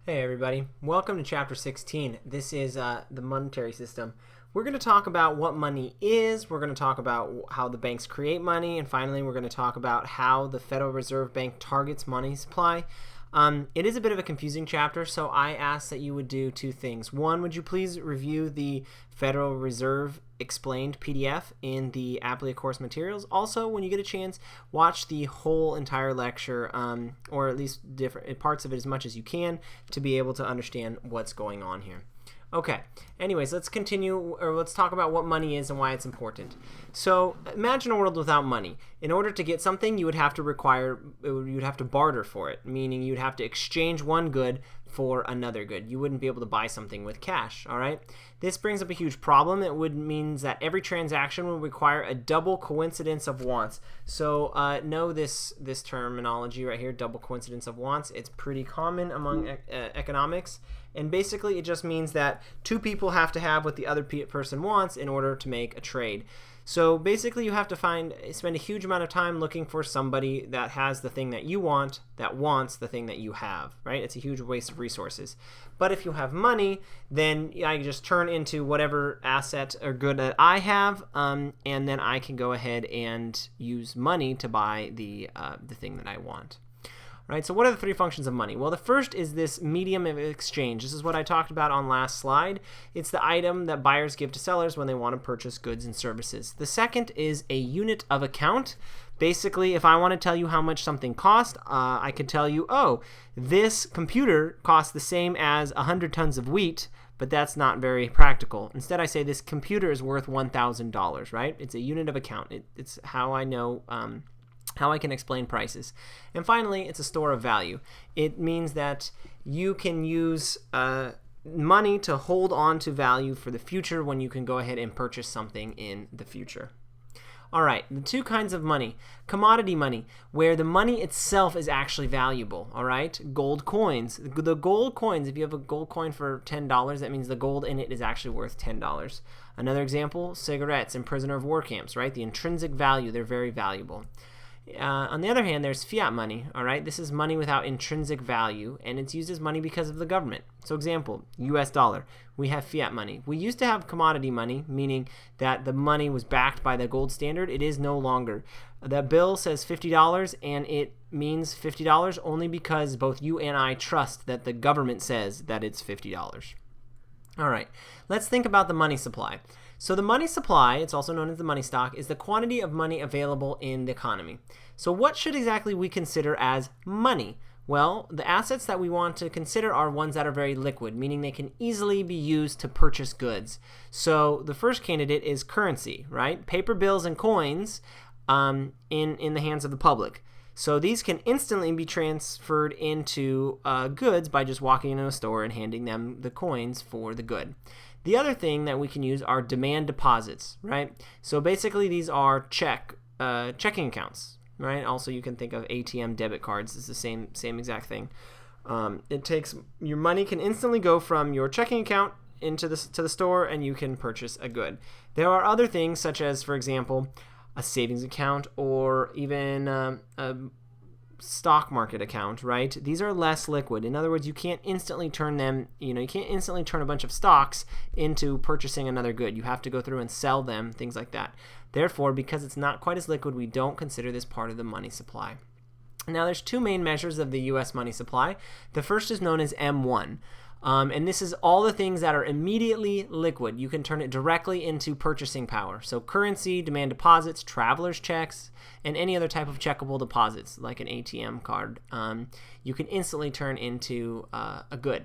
Hey everybody, welcome to Chapter 16. This is the monetary system. We're going to talk about what money is, we're going to talk about how the banks create money, and finally we're going to talk about how the Federal Reserve Bank targets money supply. It is a bit of a confusing chapter, so I ask that you would do two things. One, would you please review the Federal Reserve Explained PDF in the Amplifies course materials. Also, when you get a chance, watch the whole entire lecture, or at least different parts of it as much as you can to be able to understand what's going on here. Okay, anyways, let's continue, or let's talk about what money is and why it's important. So imagine a world without money. In order to get something, you would have to barter for it, meaning you'd have to exchange one good for another good. You wouldn't be able to buy something with cash, all right? This brings up a huge problem. It would mean that every transaction would require a double coincidence of wants. So know this terminology right here, double coincidence of wants. It's pretty common among economics. And basically, it just means that two people have to have what the other person wants in order to make a trade. So basically, you have to spend a huge amount of time looking for somebody that has the thing that you want, that wants the thing that you have, right? It's a huge waste of resources. But if you have money, then I just turn into whatever asset or good that I have, and then I can go ahead and use money to buy the thing that I want. Right, so what are the three functions of money? Well, the first is this medium of exchange. This is what I talked about on last slide. It's the item that buyers give to sellers when they want to purchase goods and services. The second is a unit of account. Basically, if I want to tell you how much something cost, I could tell you, oh, this computer costs the same as 100 tons of wheat, but that's not very practical. Instead, I say this computer is worth $1,000, right? It's a unit of account. It's how I know how I can explain prices. And finally, it's a store of value. It means that you can use money to hold on to value for the future when you can go ahead and purchase something in the future. All right, the two kinds of money. Commodity money, where the money itself is actually valuable, all right? Gold coins. The gold coins, if you have a gold coin for $10, that means the gold in it is actually worth $10. Another example, cigarettes in prisoner of war camps, right? The intrinsic value, they're very valuable. On the other hand, there's fiat money, all right? This is money without intrinsic value, and it's used as money because of the government. So example, US dollar. We have fiat money. We used to have commodity money, meaning that the money was backed by the gold standard. It is no longer. The bill says $50, and it means $50 only because both you and I trust that the government says that it's $50. All right, let's think about the money supply. So the money supply, it's also known as the money stock, is the quantity of money available in the economy. So what should exactly we consider as money? Well, the assets that we want to consider are ones that are very liquid, meaning they can easily be used to purchase goods. So the first candidate is currency, right? Paper bills and coins in the hands of the public. So these can instantly be transferred into goods by just walking into a store and handing them the coins for the good. The other thing that we can use are demand deposits, right? So basically these are checking accounts, right? Also you can think of ATM debit cards. It's the same exact thing. Your money can instantly go from your checking account to the store, and you can purchase a good. There are other things such as, for example, a savings account or even a stock market account, right? These are less liquid. In other words, you can't instantly turn them, you can't instantly turn a bunch of stocks into purchasing another good. You have to go through and sell them, things like that. Therefore, because it's not quite as liquid, we don't consider this part of the money supply. Now, there's two main measures of the U.S. money supply. The first is known as M1. And this is all the things that are immediately liquid. You can turn it directly into purchasing power. So currency, demand deposits, traveler's checks, and any other type of checkable deposits like an ATM card, you can instantly turn into a good.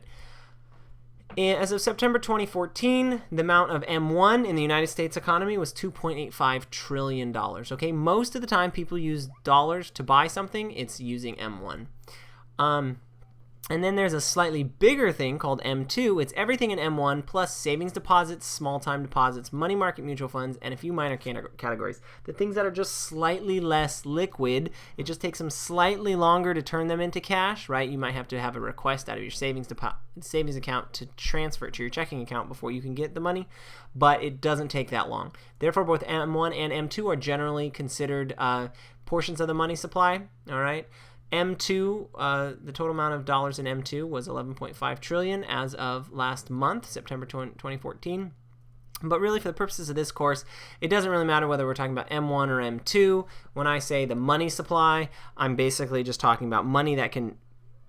And as of September 2014, the amount of M1 in the United States economy was $2.85 trillion. Okay, most of the time people use dollars to buy something, it's using M1. And then there's a slightly bigger thing called M2. It's everything in M1 plus savings deposits, small-time deposits, money market mutual funds, and a few minor categories. The things that are just slightly less liquid, it just takes them slightly longer to turn them into cash, right? You might have to have a request out of your savings account to transfer it to your checking account before you can get the money, but it doesn't take that long. Therefore, both M1 and M2 are generally considered portions of the money supply, all right? M2, the total amount of dollars in M2 was 11.5 trillion as of last month, September 2014. But really, for the purposes of this course, it doesn't really matter whether we're talking about M1 or M2. When I say the money supply, I'm basically just talking about money that can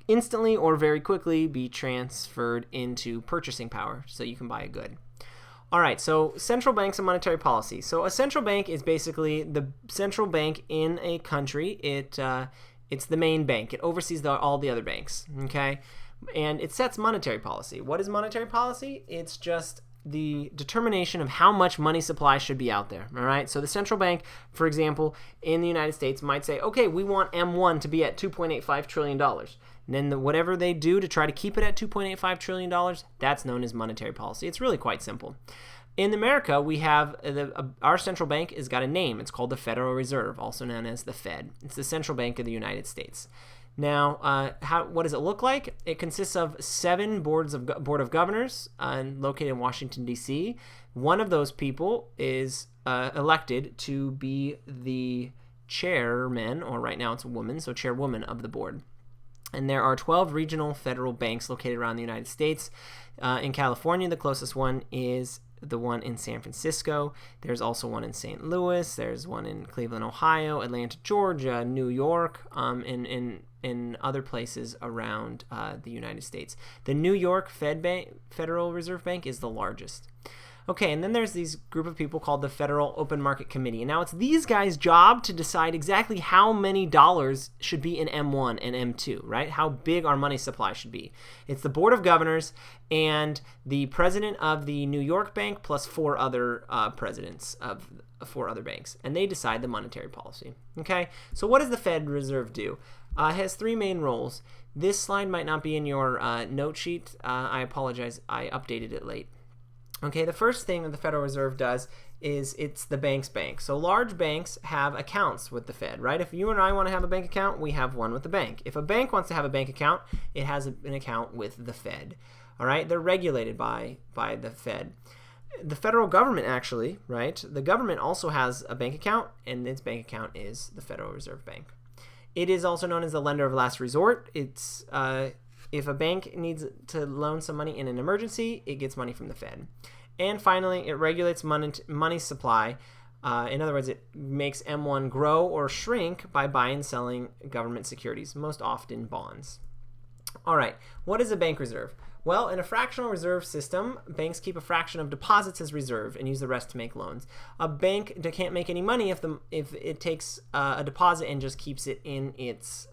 instantly or very quickly be transferred into purchasing power so you can buy a good. All right, so central banks and monetary policy. So a central bank is basically the central bank in a country. It's the main bank. It oversees all the other banks, okay? And it sets monetary policy. What is monetary policy? It's just the determination of how much money supply should be out there, all right? So the central bank, for example, in the United States might say, okay, we want M1 to be at $2.85 trillion. And then whatever they do to try to keep it at $2.85 trillion, that's known as monetary policy. It's really quite simple. In America, we have our central bank has got a name. It's called the Federal Reserve, also known as the Fed. It's the central bank of the United States. Now, what does it look like? It consists of 7 board of governors located in Washington, D.C. One of those people is elected to be the chairman, or right now it's a woman, so chairwoman of the board. And there are 12 regional federal banks located around the United States. In California, the closest one is the one in San Francisco. There's also one in St. Louis. There's one in Cleveland, Ohio, Atlanta, Georgia, New York, in other places around the United States. The New York Federal Reserve Bank is the largest. Okay, and then there's these group of people called the Federal Open Market Committee. And now it's these guys' job to decide exactly how many dollars should be in M1 and M2, right? How big our money supply should be. It's the Board of Governors and the president of the New York Bank plus 4 other presidents of 4 other banks. And they decide the monetary policy. Okay, so what does the Fed Reserve do? It has 3 main roles. This slide might not be in your note sheet. I apologize. I updated it late. Okay, the first thing that the Federal Reserve does is it's the bank's bank. So large banks have accounts with the Fed, right? If you and I want to have a bank account, we have one with the bank. If a bank wants to have a bank account, it has an account with the Fed. All right, they're regulated by the Fed. The federal government actually, right? The government also has a bank account, and its bank account is the Federal Reserve Bank. It is also known as the lender of last resort. It's if a bank needs to loan some money in an emergency, it gets money from the Fed. And finally, it regulates money supply. In other words, it makes M1 grow or shrink by buying and selling government securities, most often bonds. All right, what is a bank reserve? Well, in a fractional reserve system, banks keep a fraction of deposits as reserve and use the rest to make loans. A bank can't make any money if it takes a deposit and just keeps it in its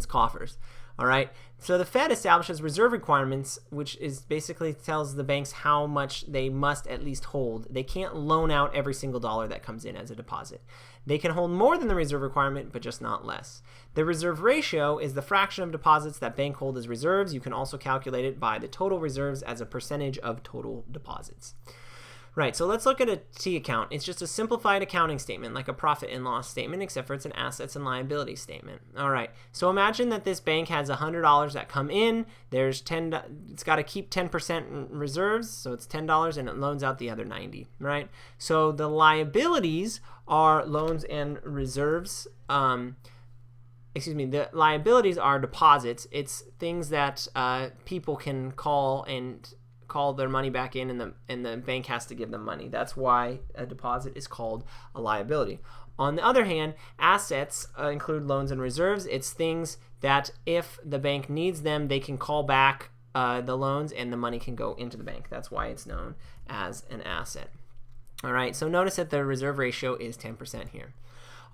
coffers. All right, so the Fed establishes reserve requirements, which is basically tells the banks how much they must at least hold. They can't loan out every single dollar that comes in as a deposit. They can hold more than the reserve requirement, but just not less. The reserve ratio is the fraction of deposits that banks hold as reserves. You can also calculate it by the total reserves as a percentage of total deposits. Right, so let's look at a T account. It's just a simplified accounting statement, like a profit and loss statement, except for it's an assets and liability statement. All right, so imagine that this bank has $100 that come in. There's it's got to keep 10% reserves, so it's $10, and it loans out the other 90, right? So the liabilities are loans and reserves. The liabilities are deposits. It's things that people can call their money back in, and the bank has to give them money. That's why a deposit is called a liability. On the other hand, assets include loans and reserves. It's things that if the bank needs them, they can call back the loans and the money can go into the bank. That's why it's known as an asset. All right, so notice that the reserve ratio is 10% here.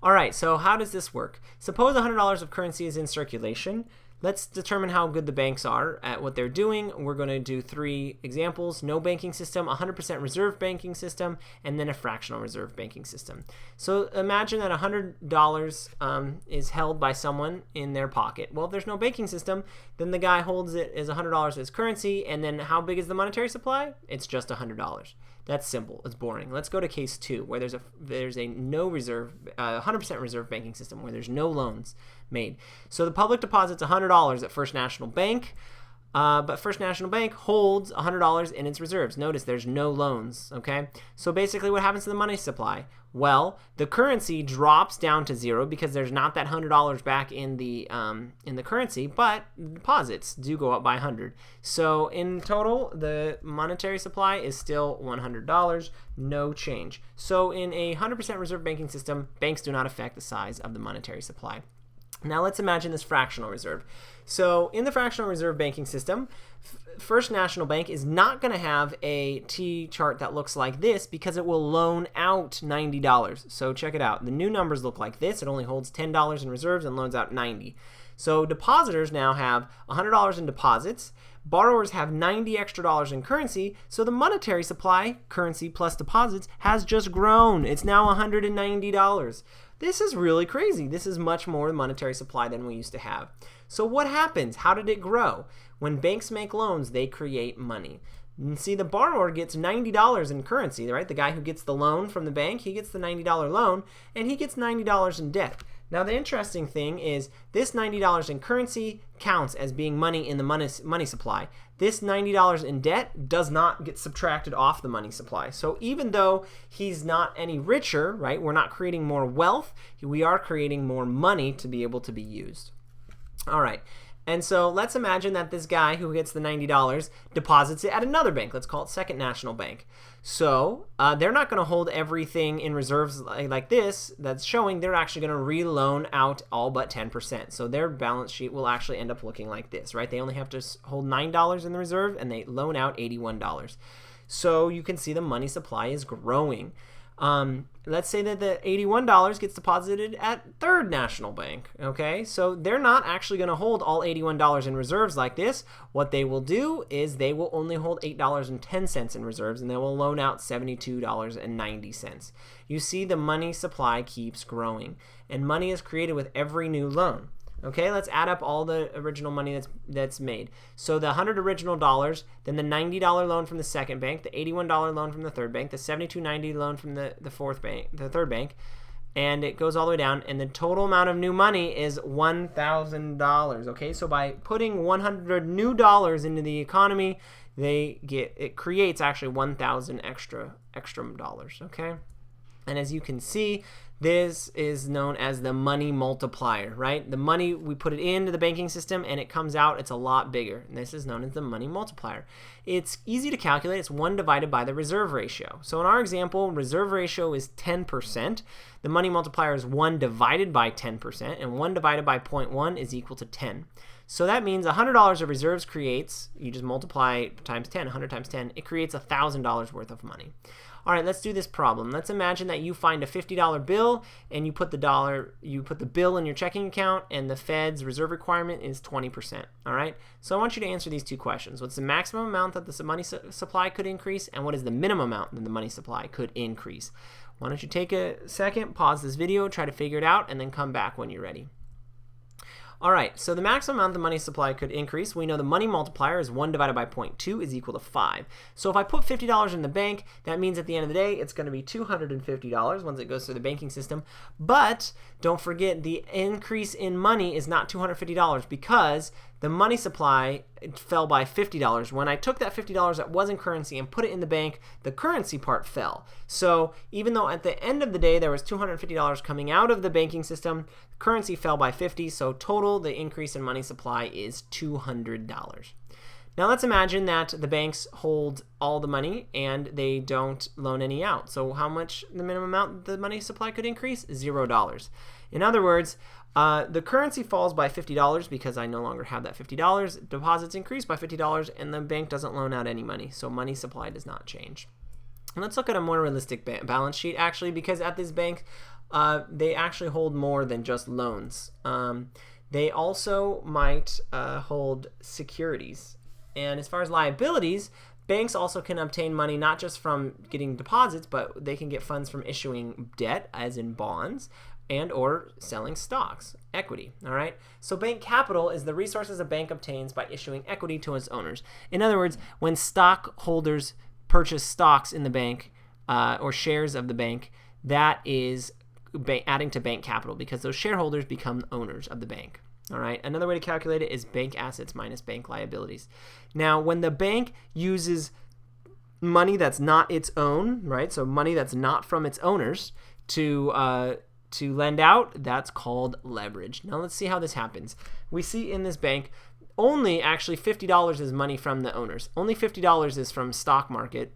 All right, so how does this work? Suppose $100 of currency is in circulation. Let's determine how good the banks are at what they're doing. We're going to do 3 examples: no banking system, 100% reserve banking system, and then a fractional reserve banking system. So imagine that $100 is held by someone in their pocket. Well, if there's no banking system, then the guy holds it as $100 as currency, and then how big is the monetary supply? It's just $100. That's simple. It's boring. Let's go to case 2, where there's a no reserve, 100% reserve banking system where there's no loans made. So the public deposits $100 at First National Bank. But First National Bank holds $100 in its reserves. Notice there's no loans, okay? So basically what happens to the money supply? Well, the currency drops down to zero because there's not that $100 back in the currency, but deposits do go up by 100. So in total, the monetary supply is still $100, no change. So in a 100% reserve banking system, banks do not affect the size of the monetary supply. Now let's imagine this fractional reserve. So in the fractional reserve banking system, First National Bank is not going to have a T-chart that looks like this because it will loan out $90. So check it out. The new numbers look like this. It only holds $10 in reserves and loans out $90. So depositors now have $100 in deposits. Borrowers have $90 extra in currency, so the monetary supply, currency plus deposits, has just grown. It's now $190. This is really crazy. This is much more monetary supply than we used to have. So what happens? How did it grow? When banks make loans, they create money. And see, the borrower gets $90 in currency, right? The guy who gets the loan from the bank, he gets the $90 loan, and he gets $90 in debt. Now, the interesting thing is this $90 in currency counts as being money in the money supply. This $90 in debt does not get subtracted off the money supply. So even though he's not any richer, right, we're not creating more wealth, we are creating more money to be able to be used. All right. And so let's imagine that this guy who gets the $90 deposits it at another bank. Let's call it Second National Bank. So they're not going to hold everything in reserves like this that's showing. They're actually going to re-loan out all but 10%. So their balance sheet will actually end up looking like this, right? They only have to hold $9 in the reserve and they loan out $81. So you can see the money supply is growing. Let's say that the $81 gets deposited at Third National Bank, okay? So they're not actually going to hold all $81 in reserves like this. What they will do is they will only hold $8.10 in reserves, and they will loan out $72.90. You see the money supply keeps growing, and money is created with every new loan. Okay, let's add up all the original money that's made. So the 100 original dollars, then the $90 loan from the second bank, the $81 loan from the third bank, the $72.90 loan from the third bank, and it goes all the way down. And the total amount of new money is $1,000. Okay, so by putting 100 new dollars into the economy, it creates actually 1,000 extra dollars. Okay, and as you can see, this is known as the money multiplier, right? The money, we put it into the banking system and it comes out, it's a lot bigger. And this is known as the money multiplier. It's easy to calculate. It's 1 divided by the reserve ratio. So in our example, reserve ratio is 10%. The money multiplier is 1 divided by 10%, and 1 divided by 0.1 is equal to 10. So that means $100 of reserves creates, you just multiply times 10, 100 times 10, it creates $1,000 worth of money. All right, let's do this problem. Let's imagine that you find a $50 bill and you put the bill in your checking account, and the Fed's reserve requirement is 20%. All right, so I want you to answer these two questions. What's the maximum amount that the money supply could increase, and what is the minimum amount that the money supply could increase? Why don't you take a second, pause this video, try to figure it out, and then come back when you're ready. All right, so the maximum amount the money supply could increase, we know the money multiplier is 1 divided by 0.2 is equal to 5. So if I put $50 in the bank, that means at the end of the day, it's going to be $250 once it goes through the banking system. But don't forget, the increase in money is not $250 because the money supply fell by $50. When I took that $50 that was in currency and put it in the bank, the currency part fell. So even though at the end of the day there was $250 coming out of the banking system, currency fell by 50, so total the increase in money supply is $200. Now let's imagine that the banks hold all the money and they don't loan any out. So how much the minimum amount the money supply could increase? $0. In other words, the currency falls by $50 because I no longer have that $50. Deposits increase by $50 and the bank doesn't loan out any money. So money supply does not change. And let's look at a more realistic balance sheet actually, because at this bank, they actually hold more than just loans. They also might hold securities. And as far as liabilities, banks also can obtain money not just from getting deposits, but they can get funds from issuing debt, as in bonds, and or selling stocks, equity, all right? So bank capital is the resources a bank obtains by issuing equity to its owners. In other words, when stockholders purchase stocks in the bank or shares of the bank, that is adding to bank capital because those shareholders become owners of the bank. All right. Another way to calculate it is bank assets minus bank liabilities. Now, when the bank uses money that's not its own, right? So money that's not from its owners to lend out, that's called leverage. Now let's see how this happens. We see in this bank only actually $50 is money from the owners. Only $50 is from stock market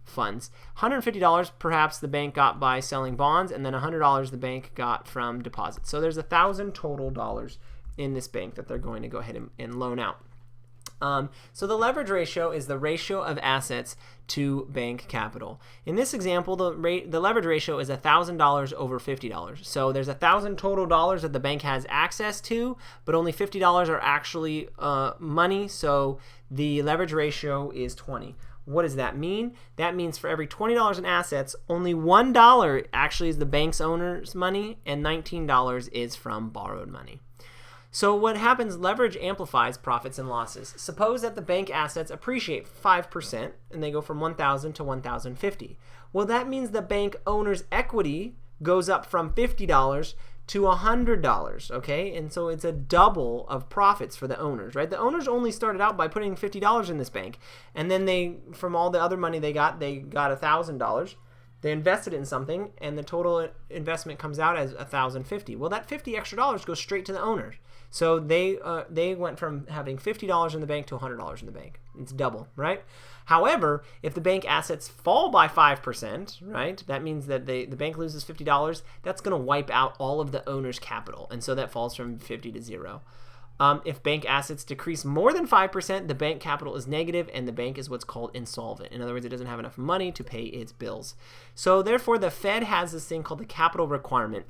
funds. $150 perhaps the bank got by selling bonds, and then $100 the bank got from deposits. So there's $1,000 total dollars in this bank that they're going to go ahead and loan out. So the leverage ratio is the ratio of assets to bank capital. In this example, the leverage ratio is $1,000 over $50. So there's $1,000 total dollars that the bank has access to, but only $50 are actually money. So the leverage ratio is 20. What does that mean? That means for every $20 in assets, only $1 actually is the bank's owner's money, and $19 is from borrowed money. So what happens, leverage amplifies profits and losses. Suppose that the bank assets appreciate 5% and they go from 1,000 to 1,050. Well, that means the bank owner's equity goes up from $50 to $100, okay? And so it's a double of profits for the owners, right? The owners only started out by putting $50 in this bank, and then they, from all the other money they got $1,000. They invested it in something, and the total investment comes out as $1,050. Well, that $50 extra dollars goes straight to the owners. So they went from having $50 in the bank to $100 in the bank. It's double, right? However, if the bank assets fall by 5%, right, that means that the bank loses $50. That's going to wipe out all of the owner's capital, and so that falls from 50 to 0. If bank assets decrease more than 5%, the bank capital is negative, and the bank is what's called insolvent. In other words, it doesn't have enough money to pay its bills. So therefore, the Fed has this thing called the capital requirement.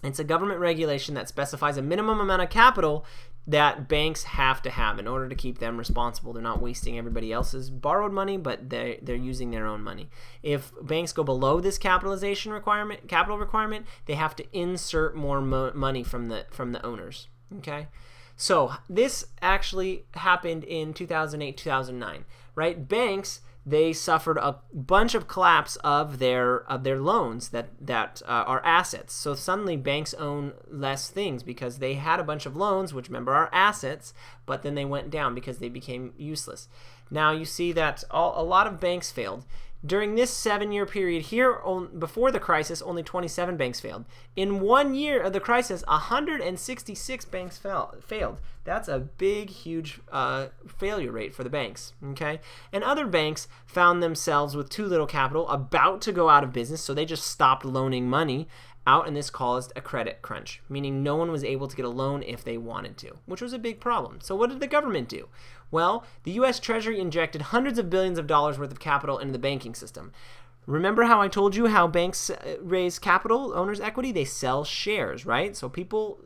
It's a government regulation that specifies a minimum amount of capital that banks have to have in order to keep them responsible. They're not wasting everybody else's borrowed money, but they're using their own money. If banks go below this capital requirement, they have to insert more money from the owners. Okay. So this actually happened in 2008, 2009, right? Banks, they suffered a bunch of collapse of their loans that are assets. So suddenly banks own less things because they had a bunch of loans, which remember are assets, but then they went down because they became useless. Now you see that a lot of banks failed. During this 7-year period here, before the crisis, only 27 banks failed. In 1 year of the crisis, 166 banks failed. That's a big, huge failure rate for the banks. Okay, and other banks found themselves with too little capital, about to go out of business, so they just stopped loaning money out, and this caused a credit crunch, meaning no one was able to get a loan if they wanted to, which was a big problem. So what did the government do? Well, the U.S. Treasury injected hundreds of billions of dollars worth of capital into the banking system. Remember how I told you how banks raise capital, owner's equity? They sell shares, right? So people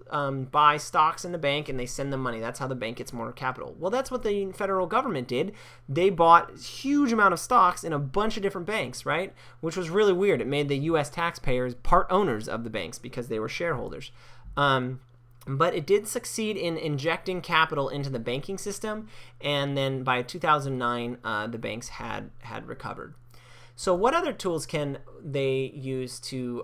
buy stocks in the bank and they send them money. That's how the bank gets more capital. Well, that's what the federal government did. They bought a huge amount of stocks in a bunch of different banks, right? Which was really weird. It made the U.S. taxpayers part owners of the banks because they were shareholders. But it did succeed in injecting capital into the banking system, and then by 2009, the banks had recovered. So what other tools can they use to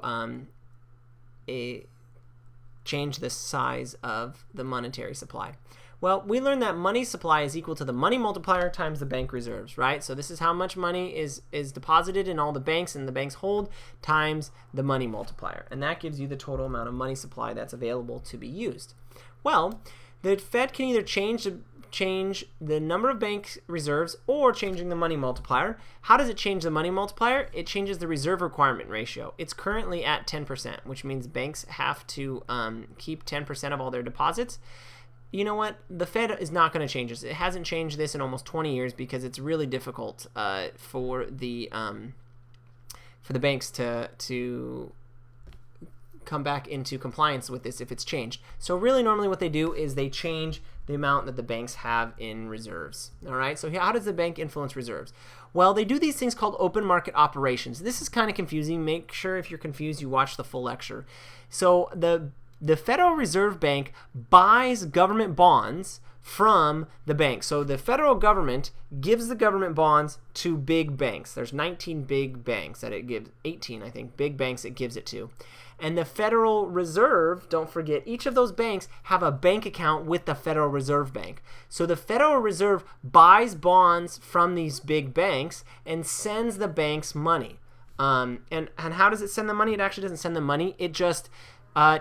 change the size of the monetary supply? Well, we learned that money supply is equal to the money multiplier times the bank reserves, right? So this is how much money is deposited in all the banks and the banks hold times the money multiplier. And that gives you the total amount of money supply that's available to be used. Well, the Fed can either change the number of bank reserves or changing the money multiplier. How does it change the money multiplier? It changes the reserve requirement ratio. It's currently at 10%, which means banks have to keep 10% of all their deposits. You know what? The Fed is not going to change this. It hasn't changed this in almost 20 years because it's really difficult for the banks to come back into compliance with this if it's changed. So really normally what they do is they change the amount that the banks have in reserves. All right, so how does the bank influence reserves? Well, they do these things called open market operations. This is kind of confusing. Make sure if you're confused you watch the full lecture. So the Federal Reserve Bank buys government bonds from the bank. So the federal government gives the government bonds to big banks. There's 19 big banks that it gives, 18 I think, big banks it gives it to. And the Federal Reserve, don't forget, each of those banks have a bank account with the Federal Reserve Bank. So the Federal Reserve buys bonds from these big banks and sends the banks money. And how does it send the money? It actually doesn't send the money. It just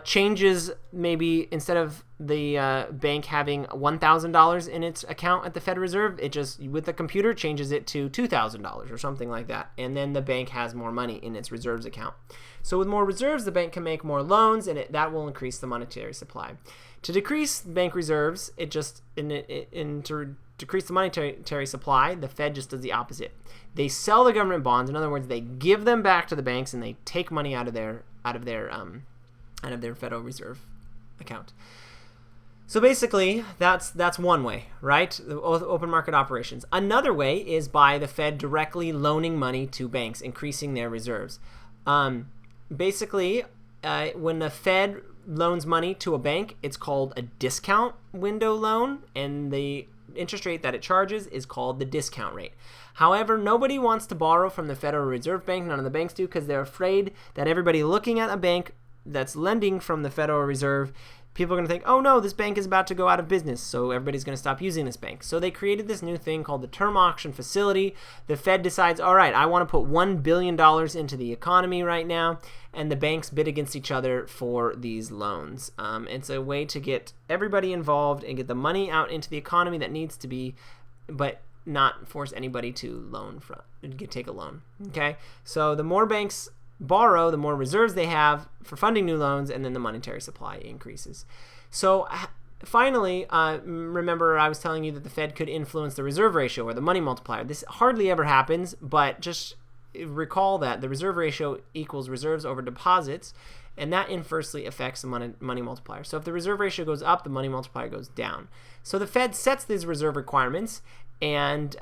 changes, maybe instead of the bank having $1,000 in its account at the Fed Reserve, it just, with the computer, changes it to $2,000 or something like that. And then the bank has more money in its reserves account. So with more reserves, the bank can make more loans, and that will increase the monetary supply. To decrease bank reserves, to decrease the monetary supply, the Fed just does the opposite. They sell the government bonds. In other words, they give them back to the banks, and they take money out of their Federal Reserve account. So basically, that's one way, right? The open market operations. Another way is by the Fed directly loaning money to banks, increasing their reserves. Basically, when the Fed loans money to a bank, it's called a discount window loan, and the interest rate that it charges is called the discount rate. However, nobody wants to borrow from the Federal Reserve Bank. None of the banks do, because they're afraid that everybody looking at a bank that's lending from the Federal Reserve, people are going to think, oh no, this bank is about to go out of business, so everybody's going to stop using this bank. So they created this new thing called the term auction facility. The Fed decides, all right, I want to put $1 billion into the economy right now, and the banks bid against each other for these loans. It's a way to get everybody involved and get the money out into the economy that needs to be, but not force anybody to take a loan. Okay, so the more banks borrow, the more reserves they have for funding new loans, and then the monetary supply increases. So finally, remember I was telling you that the Fed could influence the reserve ratio or the money multiplier. This hardly ever happens, but just recall that the reserve ratio equals reserves over deposits, and that inversely affects the money multiplier. So if the reserve ratio goes up, the money multiplier goes down. So the Fed sets these reserve requirements, and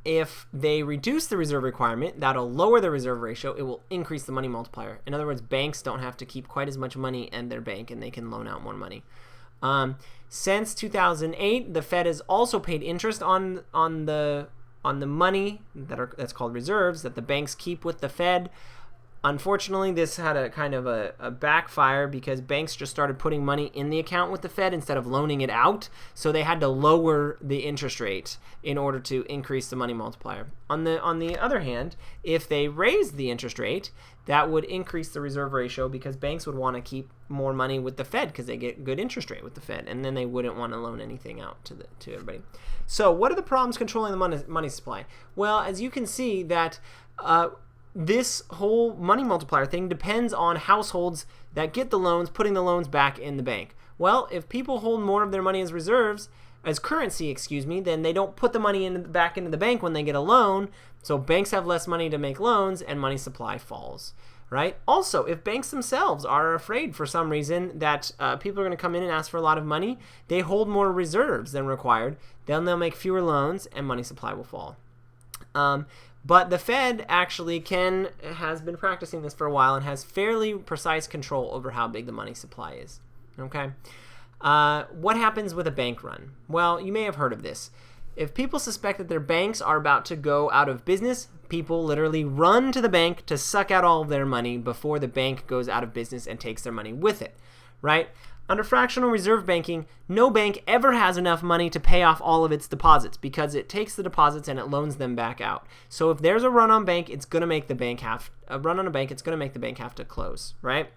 if they reduce the reserve requirement, that'll lower the reserve ratio. It will increase the money multiplier. In other words, banks don't have to keep quite as much money in their bank, and they can loan out more money. Since 2008, the Fed has also paid interest on the money that's called reserves that the banks keep with the Fed. Unfortunately, this had a kind of a backfire, because banks just started putting money in the account with the Fed instead of loaning it out. So they had to lower the interest rate in order to increase the money multiplier. On the other hand, if they raised the interest rate, that would increase the reserve ratio, because banks would want to keep more money with the Fed because they get good interest rate with the Fed, and then they wouldn't want to loan anything out to everybody. So what are the problems controlling the money supply? Well, as you can see, that this whole money multiplier thing depends on households that get the loans, putting the loans back in the bank. Well, if people hold more of their money as currency, then they don't put the money back into the bank when they get a loan. So banks have less money to make loans, and money supply falls, right? Also, if banks themselves are afraid for some reason that people are going to come in and ask for a lot of money, they hold more reserves than required. Then they'll make fewer loans, and money supply will fall. But the Fed actually has been practicing this for a while and has fairly precise control over how big the money supply is. Okay. What happens with a bank run? Well, you may have heard of this. If people suspect that their banks are about to go out of business, people literally run to the bank to suck out all of their money before the bank goes out of business and takes their money with it, right? Under fractional reserve banking, no bank ever has enough money to pay off all of its deposits, because it takes the deposits and it loans them back out. So if there's a run on bank, it's going to make the bank have to close, right?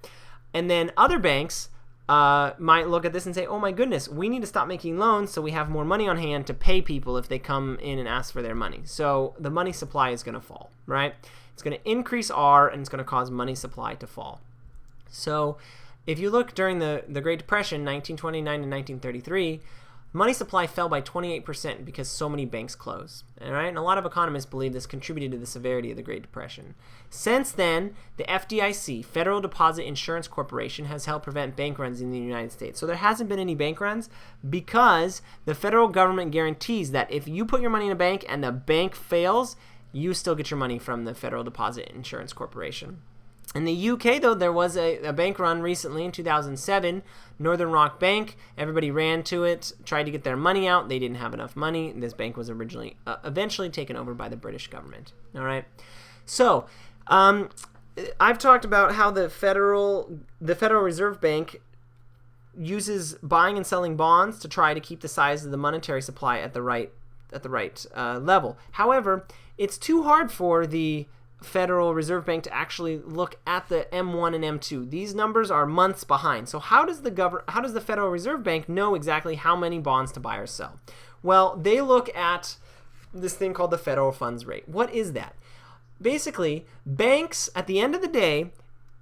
And then other banks might look at this and say, oh my goodness, we need to stop making loans so we have more money on hand to pay people if they come in and ask for their money. So the money supply is going to fall, right? It's going to increase R, and it's going to cause money supply to fall. So if you look during the Great Depression, 1929 to 1933, money supply fell by 28% because so many banks closed. All right? And a lot of economists believe this contributed to the severity of the Great Depression. Since then, the FDIC, Federal Deposit Insurance Corporation, has helped prevent bank runs in the United States. So there hasn't been any bank runs because the federal government guarantees that if you put your money in a bank and the bank fails, you still get your money from the Federal Deposit Insurance Corporation. In the UK, though, there was a bank run recently in 2007, Northern Rock Bank. Everybody ran to it, tried to get their money out. They didn't have enough money. This bank was eventually taken over by the British government. All right. So I've talked about how the Federal Reserve Bank uses buying and selling bonds to try to keep the size of the monetary supply at the right level. However, it's too hard for the Federal Reserve Bank to actually look at the M1 and M2. These numbers are months behind. So how does the Federal Reserve Bank know exactly how many bonds to buy or sell? Well, they look at this thing called the federal funds rate. What is that? Basically, banks, at the end of the day,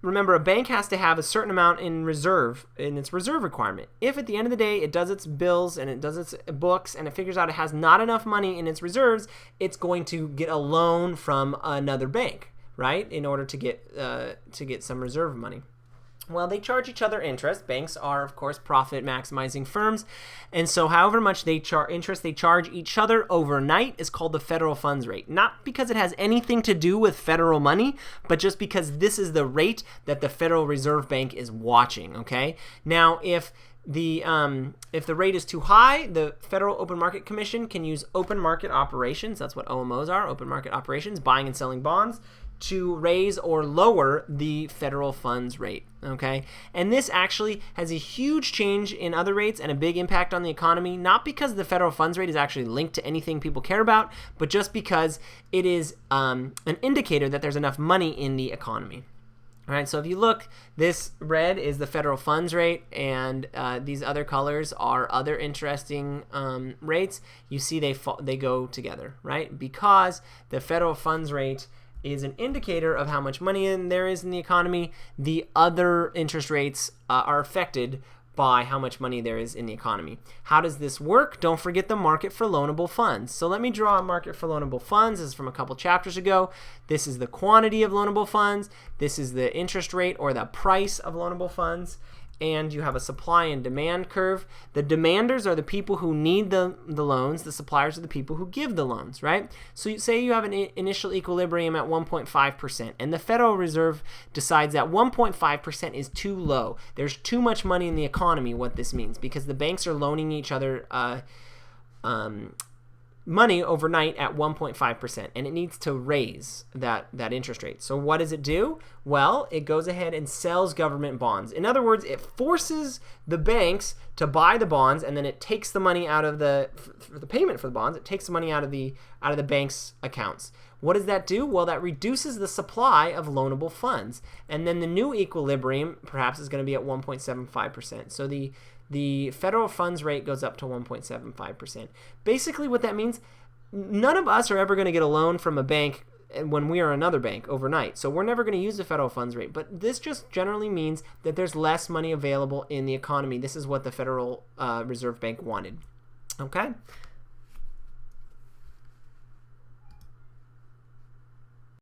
remember, a bank has to have a certain amount in its reserve requirement. If at the end of the day it does its bills and it does its books and it figures out it has not enough money in its reserves, it's going to get a loan from another bank, right, in order to get some reserve money. Well, they charge each other interest. Banks are, of course, profit-maximizing firms, and so however much interest they charge each other overnight is called the federal funds rate. Not because it has anything to do with federal money, but just because this is the rate that the Federal Reserve Bank is watching. Okay. Now, if the rate is too high, the Federal Open Market Commission can use open market operations. That's what OMOs are, open market operations, buying and selling bonds, to raise or lower the federal funds rate, okay? And this actually has a huge change in other rates and a big impact on the economy, not because the federal funds rate is actually linked to anything people care about, but just because it is an indicator that there's enough money in the economy. All right, so if you look, this red is the federal funds rate, and these other colors are other interesting rates. You see they go together, right? Because the federal funds rate is an indicator of how much money there is in the economy. The other interest rates are affected by how much money there is in the economy. How does this work? Don't forget the market for loanable funds. So let me draw a market for loanable funds. This is from a couple chapters ago. This is the quantity of loanable funds. This is the interest rate or the price of loanable funds. And you have a supply and demand curve. The demanders are the people who need the loans. The suppliers are the people who give the loans, right? So say you have an initial equilibrium at 1.5%, and the Federal Reserve decides that 1.5% is too low. There's too much money in the economy, what this means, because the banks are loaning each other money overnight at 1.5%, and it needs to raise that interest rate. So what does it do? Well, it goes ahead and sells government bonds. In other words, it forces the banks to buy the bonds, and then it takes the money out of for the payment for the bonds. It takes the money out of the bank's accounts. What does that do? Well, that reduces the supply of loanable funds, and then the new equilibrium perhaps is going to be at 1.75%. So the federal funds rate goes up to 1.75%. Basically what that means, none of us are ever going to get a loan from a bank when we are another bank overnight. So we're never going to use the federal funds rate. But this just generally means that there's less money available in the economy. This is what the Federal Reserve Bank wanted. Okay?